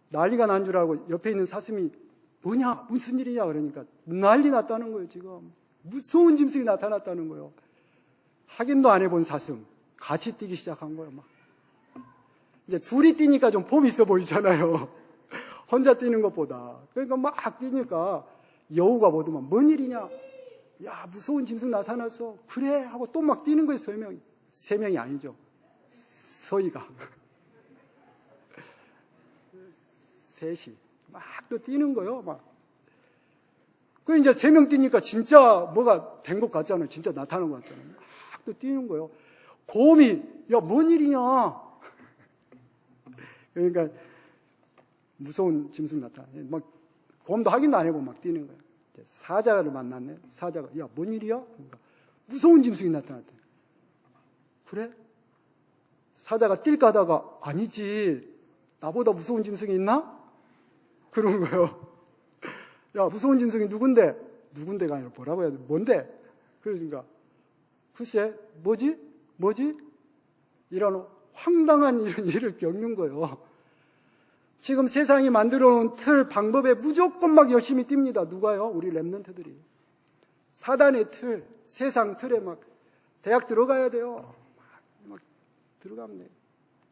난리가 난 줄 알고 옆에 있는 사슴이 뭐냐, 무슨 일이냐 그러니까 난리 났다는 거예요. 지금 무서운 짐승이 나타났다는 거예요. 확인도 안 해본 사슴 같이 뛰기 시작한 거예요. 막 이제 둘이 뛰니까 좀 폼 있어 보이잖아요. 혼자 뛰는 것보다. 그러니까 막 뛰니까 여우가 보더만 뭔 일이냐, 야 무서운 짐승 나타났어. 그래 하고 또 막 뛰는 거예요. 세 명이 아니죠, 서희가 셋이 막 또 뛰는 거예요. 막. 그 이제 3명 뛰니까 진짜 뭐가 된 것 같잖아요. 진짜 나타난 것 같잖아요. 막 또 뛰는 거예요. 곰이 야 뭔 일이냐. 그러니까 무서운 짐승 나타나. 막 곰도 확인도 안 해보고 막 뛰는 거예요. 사자를 만났네. 사자가 야 뭔 일이야? 그러니까 무서운 짐승이 나타났대. 그래? 사자가 뛸까 하다가 아니지. 나보다 무서운 짐승이 있나? 그런 거예요. 야 무서운 짐승이 누군데? 누군데가 아니라 뭐라고 해야 돼? 뭔데? 그러니까 글쎄 뭐지? 이런 황당한 이런 일을 겪는 거예요. 지금 세상이 만들어 놓은 틀, 방법에 무조건 막 열심히 뛵니다. 누가요? 우리 랩런트들이. 사단의 틀, 세상 틀에 막 대학 들어가야 돼요. 막 들어가면 돼요.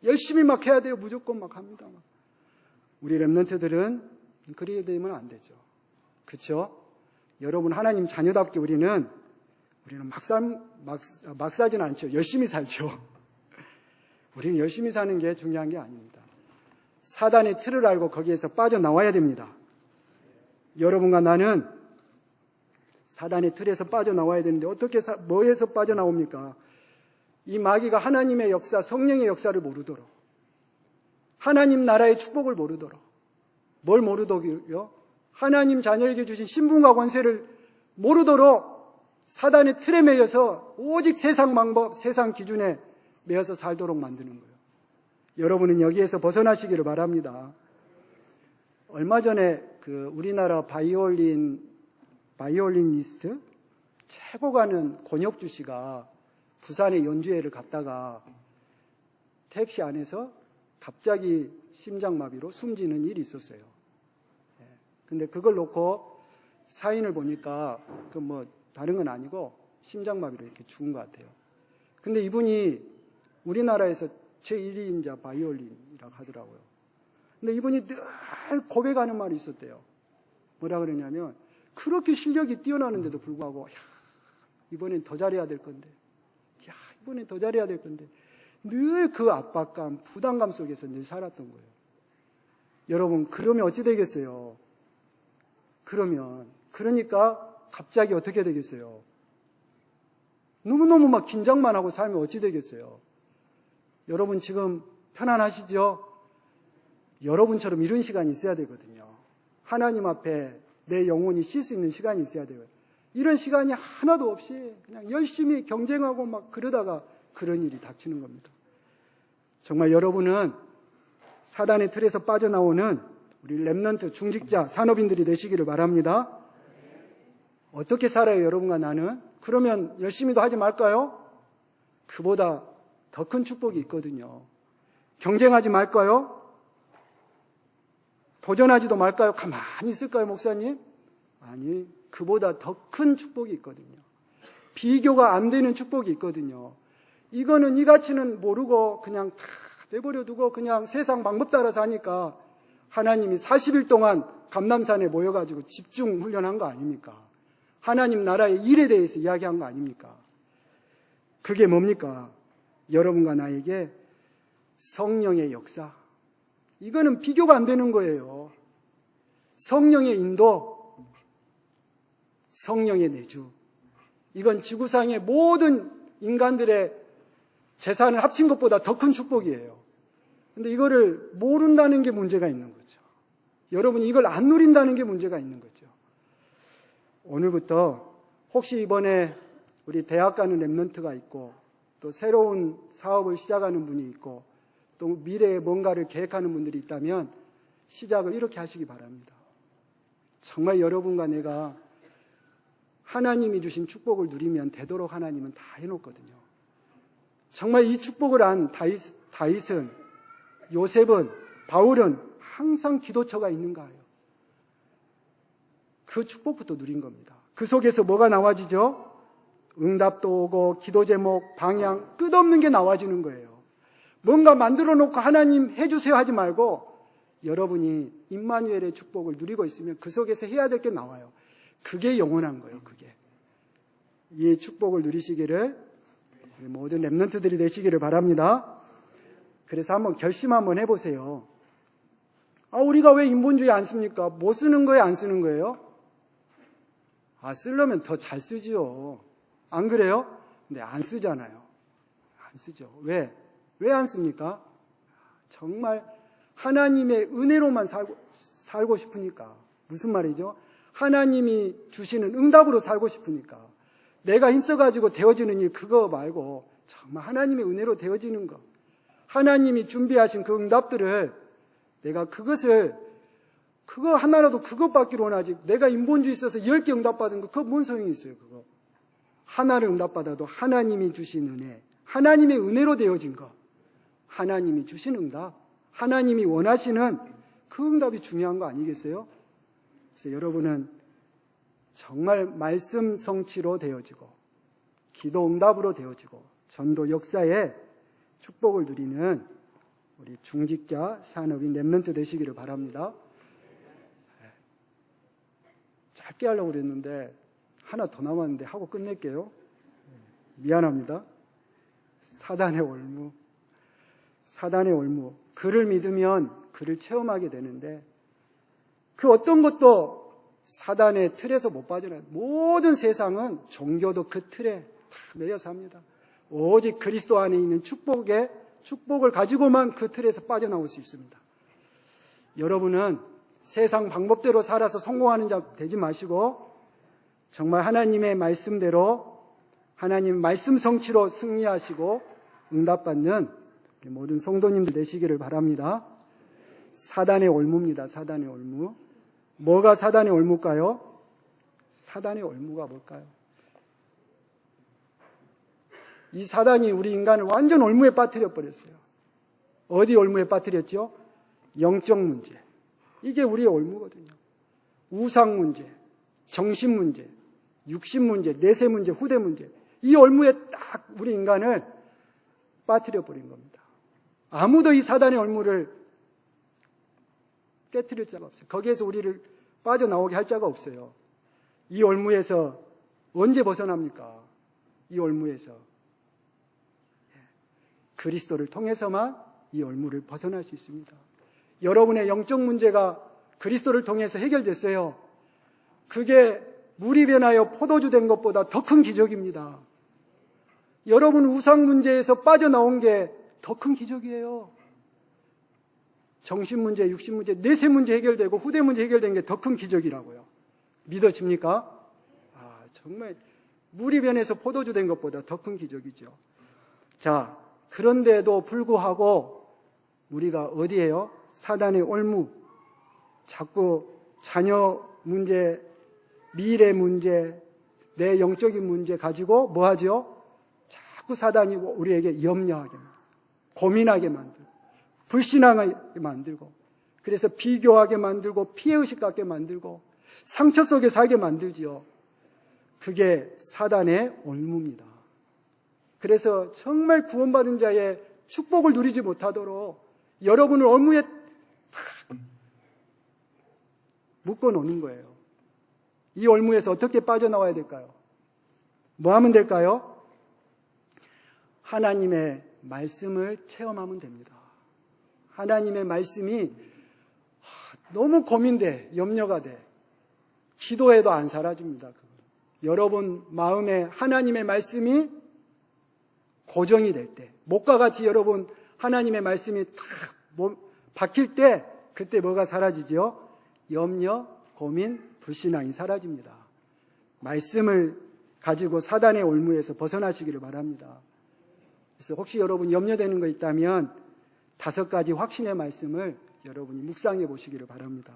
열심히 막 해야 돼요. 무조건 막 합니다. 막. 우리 랩런트들은 그렇게 되면 안 되죠. 그렇죠? 여러분 하나님 자녀답게 우리는 막 사진 않죠. 열심히 살죠. 우리는 열심히 사는 게 중요한 게 아닙니다. 사단의 틀을 알고 거기에서 빠져나와야 됩니다. 여러분과 나는 사단의 틀에서 빠져나와야 되는데 어떻게 뭐에서 빠져나옵니까? 이 마귀가 하나님의 역사, 성령의 역사를 모르도록, 하나님 나라의 축복을 모르도록, 뭘 모르도록요? 하나님 자녀에게 주신 신분과 권세를 모르도록 사단의 틀에 매여서 오직 세상 방법, 세상 기준에 매여서 살도록 만드는 거예요. 여러분은 여기에서 벗어나시기를 바랍니다. 얼마 전에 우리나라 바이올리니스트 최고 가는 권혁주 씨가 부산에 연주회를 갔다가 택시 안에서 갑자기 심장마비로 숨지는 일이 있었어요. 근데 그걸 놓고 사인을 보니까 다른 건 아니고 심장마비로 이렇게 죽은 것 같아요. 근데 이분이 우리나라에서 제1인자 바이올린이라고 하더라고요. 근데 이분이 늘 고백하는 말이 있었대요. 뭐라 그러냐면 그렇게 실력이 뛰어나는데도 불구하고 이번엔 더 잘해야 될 건데 이번엔 더 잘해야 될 건데 늘 그 압박감, 부담감 속에서 늘 살았던 거예요. 여러분 그러면 어찌 되겠어요? 그러니까 갑자기 어떻게 되겠어요? 너무너무 막 긴장만 하고 살면 어찌 되겠어요? 여러분 지금 편안하시죠? 여러분처럼 이런 시간이 있어야 되거든요. 하나님 앞에 내 영혼이 쉴 수 있는 시간이 있어야 돼요. 이런 시간이 하나도 없이 그냥 열심히 경쟁하고 막 그러다가 그런 일이 닥치는 겁니다. 정말 여러분은 사단의 틀에서 빠져나오는 우리 랩런트 중직자 산업인들이 되시기를 바랍니다. 어떻게 살아요, 여러분과 나는? 그러면 열심히도 하지 말까요? 그보다 더 큰 축복이 있거든요. 경쟁하지 말까요? 도전하지도 말까요? 가만히 있을까요, 목사님? 아니, 그보다 더 큰 축복이 있거든요. 비교가 안 되는 축복이 있거든요. 이거는 이 가치는 모르고 그냥 다 내버려 두고 그냥 세상 방법 따라서 하니까 하나님이 40일 동안 감람산에 모여가지고 집중 훈련한 거 아닙니까? 하나님 나라의 일에 대해서 이야기한 거 아닙니까? 그게 뭡니까? 여러분과 나에게 성령의 역사. 이거는 비교가 안 되는 거예요. 성령의 인도, 성령의 내주. 이건 지구상의 모든 인간들의 재산을 합친 것보다 더 큰 축복이에요. 근데 이거를 모른다는 게 문제가 있는 거죠. 여러분이 이걸 안 누린다는 게 문제가 있는 거죠. 오늘부터 혹시 이번에 우리 대학 가는 랩런트가 있고 또 새로운 사업을 시작하는 분이 있고 또 미래에 뭔가를 계획하는 분들이 있다면 시작을 이렇게 하시기 바랍니다. 정말 여러분과 내가 하나님이 주신 축복을 누리면 되도록 하나님은 다 해놓거든요. 정말 이 축복을 안 다윗은, 요셉은, 바울은 항상 기도처가 있는가요? 그 축복부터 누린 겁니다. 그 속에서 뭐가 나와지죠? 응답도 오고 기도 제목, 방향, 끝없는 게 나와지는 거예요. 뭔가 만들어 놓고 하나님 해주세요 하지 말고 여러분이 임마누엘의 축복을 누리고 있으면 그 속에서 해야 될 게 나와요. 그게 영원한 거예요. 그게. 이 축복을 누리시기를 모든 랩런트들이 되시기를 바랍니다. 그래서 한번 결심 한번 해보세요. 우리가 왜 인본주의 안 씁니까? 뭐 쓰는 거예요? 안 쓰는 거예요? 쓰려면 더 잘 쓰지요. 안 그래요? 근데 안 쓰잖아요. 안 쓰죠. 왜? 왜 안 씁니까? 정말 하나님의 은혜로만 살고 싶으니까. 무슨 말이죠? 하나님이 주시는 응답으로 살고 싶으니까. 내가 힘써가지고 되어지는 일 그거 말고 정말 하나님의 은혜로 되어지는 거. 하나님이 준비하신 그 응답들을 내가 그거 하나라도 그것 받기로 원하지. 내가 인본주의 있어서 10개 응답받은 거 그거 뭔 소용이 있어요. 그거. 하나를 응답받아도 하나님이 주신 은혜, 하나님의 은혜로 되어진 거. 하나님이 주신 응답, 하나님이 원하시는 그 응답이 중요한 거 아니겠어요? 그래서 여러분은 정말 말씀 성취로 되어지고 기도 응답으로 되어지고 전도 역사에 축복을 누리는 우리 중직자 산업인 랩런트 되시기를 바랍니다. 짧게 하려고 그랬는데 하나 더 남았는데 하고 끝낼게요. 미안합니다. 사단의 올무. 그를 믿으면 그를 체험하게 되는데 그 어떤 것도 사단의 틀에서 못 빠져나요. 모든 세상은 종교도 그 틀에 다 매여 삽니다. 오직 그리스도 안에 있는 축복을 가지고만 그 틀에서 빠져나올 수 있습니다. 여러분은 세상 방법대로 살아서 성공하는 자 되지 마시고 정말 하나님의 말씀대로 하나님 말씀 성취로 승리하시고 응답받는 우리 모든 성도님들 되시기를 바랍니다. 사단의 올무입니다. 사단의 올무. 뭐가 사단의 올무일까요? 사단의 올무가 뭘까요? 이 사단이 우리 인간을 완전 올무에 빠뜨려 버렸어요. 어디 올무에 빠뜨렸죠? 영적 문제. 이게 우리의 올무거든요. 우상 문제, 정신 문제, 육신 문제, 내세 문제, 후대 문제. 이 올무에 딱 우리 인간을 빠뜨려 버린 겁니다. 아무도 이 사단의 올무를 깨뜨릴 자가 없어요. 거기에서 우리를 빠져나오게 할 자가 없어요. 이 올무에서 언제 벗어납니까? 이 올무에서. 그리스도를 통해서만 이 올무를 벗어날 수 있습니다. 여러분의 영적 문제가 그리스도를 통해서 해결됐어요. 그게 물이 변하여 포도주 된 것보다 더 큰 기적입니다. 여러분 우상 문제에서 빠져나온 게 더 큰 기적이에요. 정신 문제, 육신 문제, 내세 문제 해결되고 후대 문제 해결된 게 더 큰 기적이라고요. 믿어집니까? 정말 물이 변해서 포도주 된 것보다 더 큰 기적이죠. 자, 그런데도 불구하고 우리가 어디에요? 사단의 올무, 자꾸 자녀 문제, 미래 문제, 내 영적인 문제 가지고 뭐 하죠? 자꾸 사단이 우리에게 염려하게 만들고, 고민하게 만들고, 불신앙하게 만들고, 그래서 비교하게 만들고, 피해의식 갖게 만들고, 상처 속에 살게 만들지요. 그게 사단의 올무입니다. 그래서 정말 구원받은 자의 축복을 누리지 못하도록 여러분을 올무에 탁 묶어놓는 거예요. 이 올무에서 어떻게 빠져나와야 될까요? 뭐 하면 될까요? 하나님의 말씀을 체험하면 됩니다. 하나님의 말씀이 너무 고민돼, 염려가 돼. 기도해도 안 사라집니다. 여러분 마음에 하나님의 말씀이 고정이 될 때, 목과 같이 여러분 하나님의 말씀이 탁 박힐 때, 그때 뭐가 사라지죠? 염려, 고민, 불신앙이 사라집니다. 말씀을 가지고 사단의 올무에서 벗어나시기를 바랍니다. 그래서 혹시 여러분 염려되는 거 있다면 5가지 확신의 말씀을 여러분이 묵상해 보시기를 바랍니다.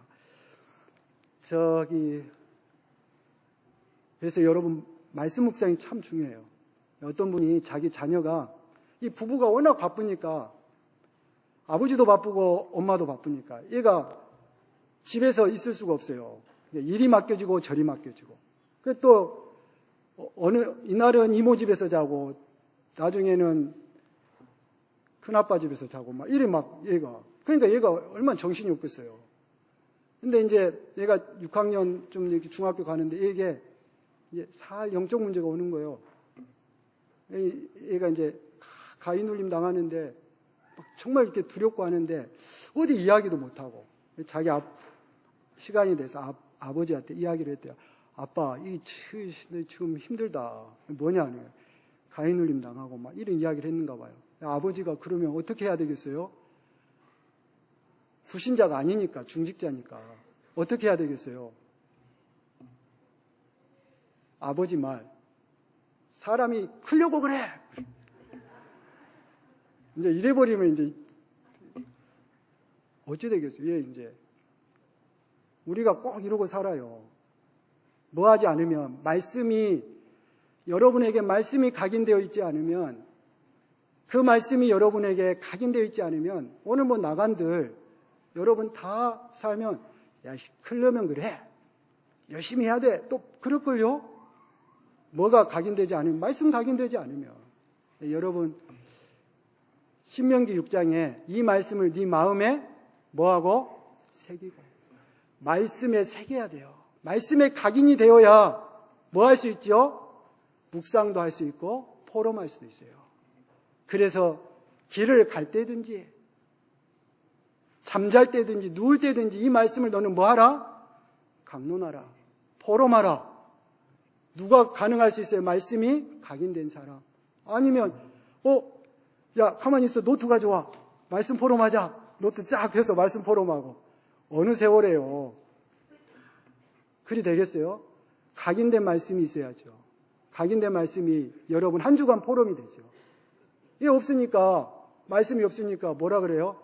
그래서 여러분 말씀 묵상이 참 중요해요. 어떤 분이 자기 자녀가 이 부부가 워낙 바쁘니까 아버지도 바쁘고 엄마도 바쁘니까 얘가 집에서 있을 수가 없어요. 일이 맡겨지고 저리 맡겨지고. 또 이날은 이모 집에서 자고 나중에는 큰아빠 집에서 자고 막 이래 막 그러니까 얘가 얼마나 정신이 없겠어요. 근데 이제 얘가 6학년 좀 이렇게 중학교 가는데 이게 살 영적 문제가 오는 거예요. 얘가 이제 가위 눌림 당하는데 정말 이렇게 두렵고 하는데 어디 이야기도 못하고 자기 시간이 돼서 아버지한테 이야기를 했대요. 아빠, 지금 힘들다. 뭐냐? 가위 눌림 당하고 막 이런 이야기를 했는가 봐요. 아버지가 그러면 어떻게 해야 되겠어요? 불신자가 아니니까, 중직자니까. 어떻게 해야 되겠어요? 아버지 말. 사람이 크려고 그래! 이제 이래버리면 이제 어찌 되겠어요? 얘 이제. 우리가 꼭 이러고 살아요. 뭐 하지 않으면, 여러분에게 말씀이 각인되어 있지 않으면, 그 말씀이 여러분에게 각인되어 있지 않으면, 오늘 뭐 나간들, 여러분 다 살면, 야, 크려면 그래. 열심히 해야 돼. 또 그럴걸요? 뭐가 각인되지 않으면, 말씀 각인되지 않으면. 여러분, 신명기 6장에 이 말씀을 네 마음에 뭐하고? 새기고. 말씀에 새겨야 돼요. 말씀에 각인이 되어야 뭐 할 수 있죠? 묵상도 할 수 있고 포럼할 수도 있어요. 그래서 길을 갈 때든지 잠잘 때든지 누울 때든지 이 말씀을 너는 뭐 하라? 강론하라. 포럼하라. 누가 가능할 수 있어요? 말씀이 각인된 사람. 아니면 야 가만히 있어. 노트 가져와. 말씀 포럼하자. 노트 쫙 펴서 말씀 포럼하고. 어느 세월에요. 그리 되겠어요? 각인된 말씀이 있어야죠. 각인된 말씀이 여러분 한 주간 포럼이 되죠. 이게 없으니까, 말씀이 없으니까 뭐라 그래요?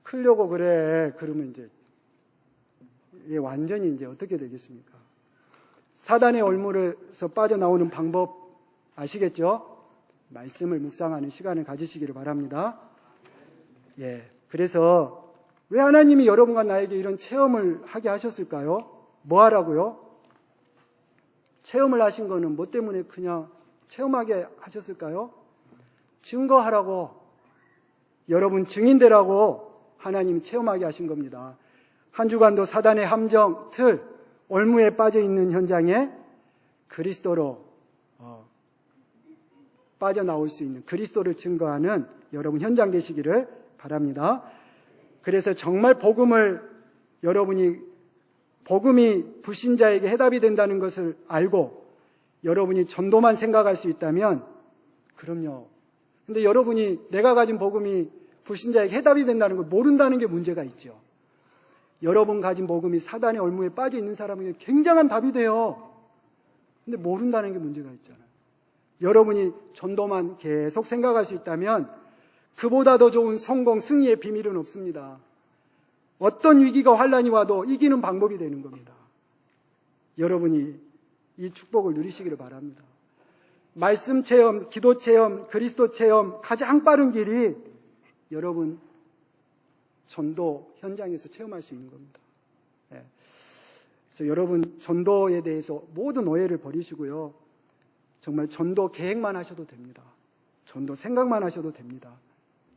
크려고 그래. 그러면 이제, 이게 완전히 이제 어떻게 되겠습니까? 사단의 올무에서 빠져나오는 방법 아시겠죠? 말씀을 묵상하는 시간을 가지시기를 바랍니다. 그래서 왜 하나님이 여러분과 나에게 이런 체험을 하게 하셨을까요? 뭐 하라고요? 체험을 하신 거는 뭐 때문에 그냥 체험하게 하셨을까요? 증거하라고, 여러분 증인되라고 하나님이 체험하게 하신 겁니다. 한 주간도 사단의 함정, 틀, 올무에 빠져있는 현장에 그리스도로 빠져나올 수 있는 그리스도를 증거하는 여러분 현장 되시기를 바랍니다. 그래서 정말 복음이 불신자에게 해답이 된다는 것을 알고 여러분이 전도만 생각할 수 있다면 그럼요. 근데 여러분이 내가 가진 복음이 불신자에게 해답이 된다는 걸 모른다는 게 문제가 있죠. 여러분 가진 복음이 사단의 올무에 빠져 있는 사람에게 굉장한 답이 돼요. 근데 모른다는 게 문제가 있잖아요. 여러분이 전도만 계속 생각할 수 있다면 그보다 더 좋은 성공, 승리의 비밀은 없습니다. 어떤 위기가 환란이 와도 이기는 방법이 되는 겁니다. 여러분이 이 축복을 누리시기를 바랍니다. 말씀 체험, 기도 체험, 그리스도 체험 가장 빠른 길이 여러분 전도 현장에서 체험할 수 있는 겁니다. 그래서 여러분 전도에 대해서 모든 오해를 버리시고요. 정말 전도 계획만 하셔도 됩니다. 전도 생각만 하셔도 됩니다.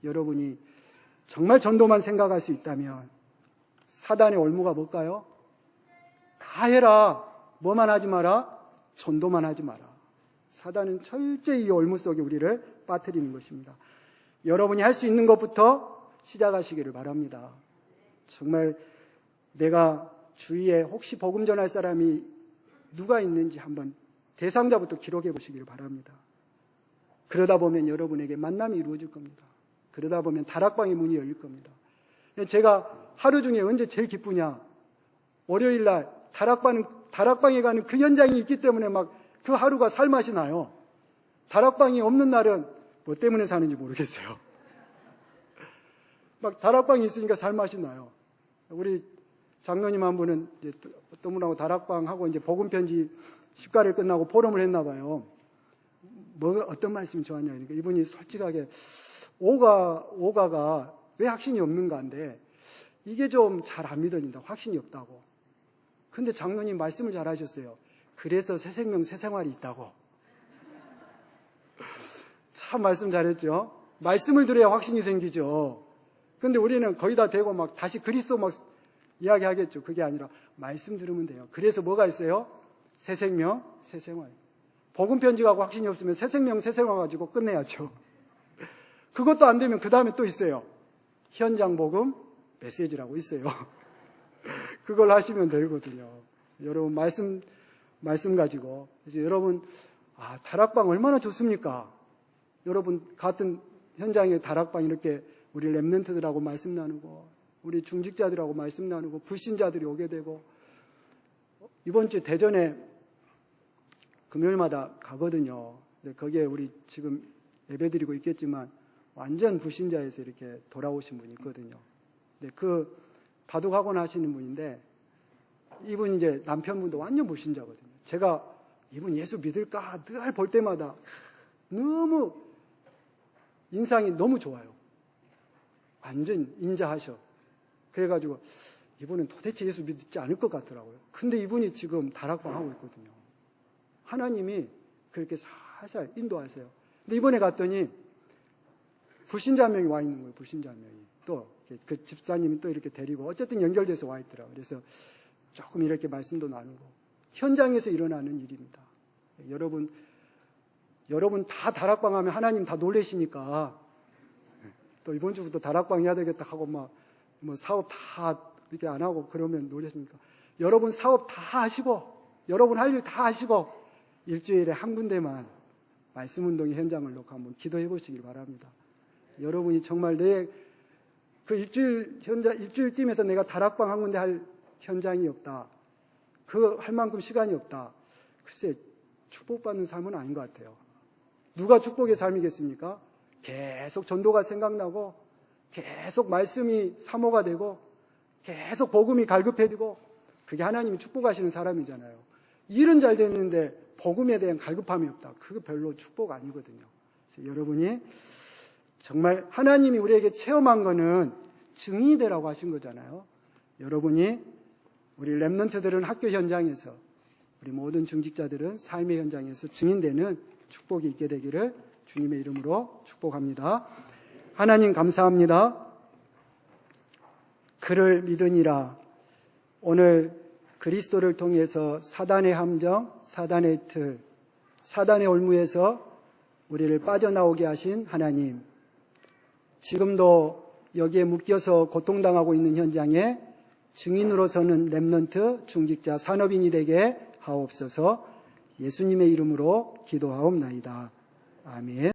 여러분이 정말 전도만 생각할 수 있다면 사단의 올무가 뭘까요? 다 해라. 뭐만 하지 마라? 전도만 하지 마라. 사단은 철저히 이 올무 속에 우리를 빠뜨리는 것입니다. 여러분이 할 수 있는 것부터 시작하시기를 바랍니다. 정말 내가 주위에 혹시 복음 전할 사람이 누가 있는지 한번 대상자부터 기록해 보시기를 바랍니다. 그러다 보면 여러분에게 만남이 이루어질 겁니다. 그러다 보면 다락방의 문이 열릴 겁니다. 제가 하루 중에 언제 제일 기쁘냐? 월요일 날 다락방에 가는 그 현장이 있기 때문에 막 그 하루가 살맛이 나요. 다락방이 없는 날은 뭐 때문에 사는지 모르겠어요. 막 다락방이 있으니까 살맛이 나요. 우리 장로님 한 분은 이제 어떤 분하고 다락방하고 이제 복음편지 10가를 끝나고 포럼을 했나 봐요. 어떤 말씀이 좋았냐. 그러니까 이분이 솔직하게 오가가 왜 확신이 없는가인데 이게 좀 잘 안 믿어진다. 확신이 없다고. 근데 장로님 말씀을 잘 하셨어요. 그래서 새 생명, 새 생활이 있다고. 참 말씀 잘했죠. 말씀을 들어야 확신이 생기죠. 근데 우리는 거의 다 되고 막 다시 그리스도 막 이야기하겠죠. 그게 아니라 말씀 들으면 돼요. 그래서 뭐가 있어요? 새 생명, 새 생활. 복음 편지하고 확신이 없으면 새 생명, 새 생활 가지고 끝내야죠. 그것도 안 되면 그 다음에 또 있어요. 현장 복음 메시지라고 있어요. 그걸 하시면 되거든요. 여러분 말씀 가지고. 그래서 여러분 다락방 얼마나 좋습니까? 여러분 같은 현장에 다락방 이렇게 우리 렘넌트들하고 말씀 나누고 우리 중직자들하고 말씀 나누고 불신자들이 오게 되고 이번 주 대전에 금요일마다 가거든요. 거기에 우리 지금 예배드리고 있겠지만 완전 불신자에서 이렇게 돌아오신 분이 있거든요. 그 바둑학원 하시는 분인데 이분 이제 남편분도 완전 불신자거든요. 제가 이분 예수 믿을까 늘 볼 때마다 너무 인상이 너무 좋아요. 완전 인자하셔. 그래가지고 이분은 도대체 예수 믿지 않을 것 같더라고요. 근데 이분이 지금 다락방 하고 있거든요. 하나님이 그렇게 살살 인도하세요. 근데 이번에 갔더니 불신자 한 명이 와 있는 거예요. 불신자 한 명이. 또 그 집사님이 또 이렇게 데리고 어쨌든 연결돼서 와 있더라고요. 그래서 조금 이렇게 말씀도 나누고 현장에서 일어나는 일입니다. 여러분 다 다락방 하면 하나님 다 놀라시니까 또 이번 주부터 다락방 해야 되겠다 하고 뭐 사업 다 이렇게 안 하고 그러면 놀라시니까 여러분 사업 다 하시고 여러분 할 일 다 하시고 일주일에 한 군데만 말씀 운동의 현장을 놓고 한번 기도해 보시길 바랍니다. 여러분이 정말 그 일주일 뛰면서 내가 다락방 한 군데 할 현장이 없다. 할 만큼 시간이 없다. 글쎄, 축복받는 삶은 아닌 것 같아요. 누가 축복의 삶이겠습니까? 계속 전도가 생각나고, 계속 말씀이 사모가 되고, 계속 복음이 갈급해지고, 그게 하나님이 축복하시는 사람이잖아요. 일은 잘 됐는데, 복음에 대한 갈급함이 없다. 그거 별로 축복 아니거든요. 그래서 여러분이 정말 하나님이 우리에게 체험한 거는 증인이 되라고 하신 거잖아요. 여러분이 우리 렘넌트들은 학교 현장에서 우리 모든 중직자들은 삶의 현장에서 증인되는 축복이 있게 되기를 주님의 이름으로 축복합니다. 하나님 감사합니다. 그를 믿으니라. 오늘 그리스도를 통해서 사단의 함정, 사단의 틀, 사단의 올무에서 우리를 빠져나오게 하신 하나님. 지금도 여기에 묶여서 고통당하고 있는 현장에 증인으로 서는 렘넌트, 중직자, 산업인이 되게 하옵소서. 예수님의 이름으로 기도하옵나이다. 아멘.